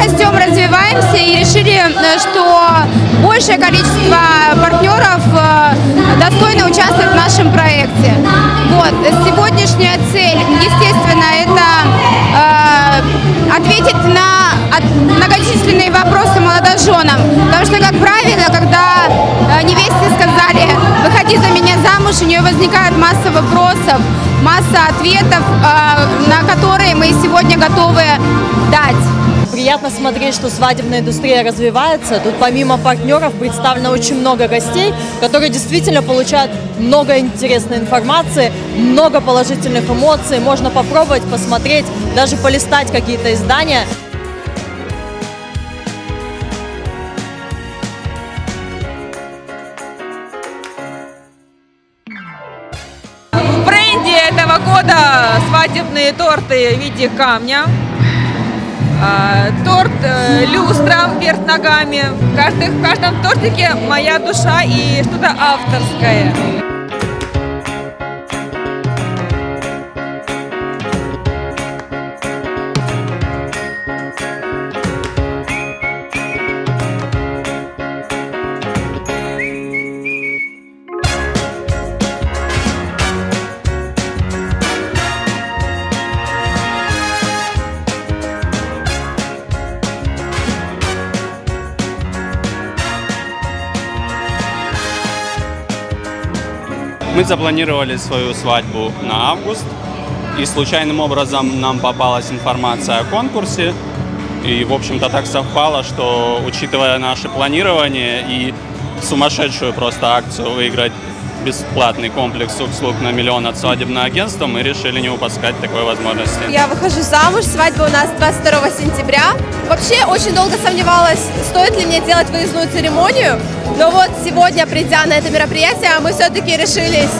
растем, развиваемся и решили, что большее количество партнеров достойно участвовать в нашем проекте. Вот. Сегодняшняя цель, естественно, это ответить на многочисленные вопросы молодоженам. Потому что, как правило, когда невесте сказали «выходи за меня замуж», у нее возникает масса вопросов, масса ответов, на которые мы сегодня готовы дать. Приятно смотреть, что свадебная индустрия развивается. Тут помимо партнеров представлено очень много гостей, которые действительно получают много интересной информации, много положительных эмоций. Можно попробовать, посмотреть, даже полистать какие-то издания. В бренде этого года свадебные торты в виде камня. Торт люстра вверх ногами. В каждом тортике моя душа и что-то авторское. Мы запланировали свою свадьбу на август, и случайным образом нам попалась информация о конкурсе. И, в общем-то, так совпало, что, учитывая наше планирование и сумасшедшую просто акцию выиграть бесплатный комплекс услуг на 1 миллион от свадебного агентства, мы решили не упускать такой возможности. Я выхожу замуж, свадьба у нас 22 сентября. Вообще очень долго сомневалась, стоит ли мне делать выездную церемонию. Но вот сегодня, придя на это мероприятие, мы все-таки решились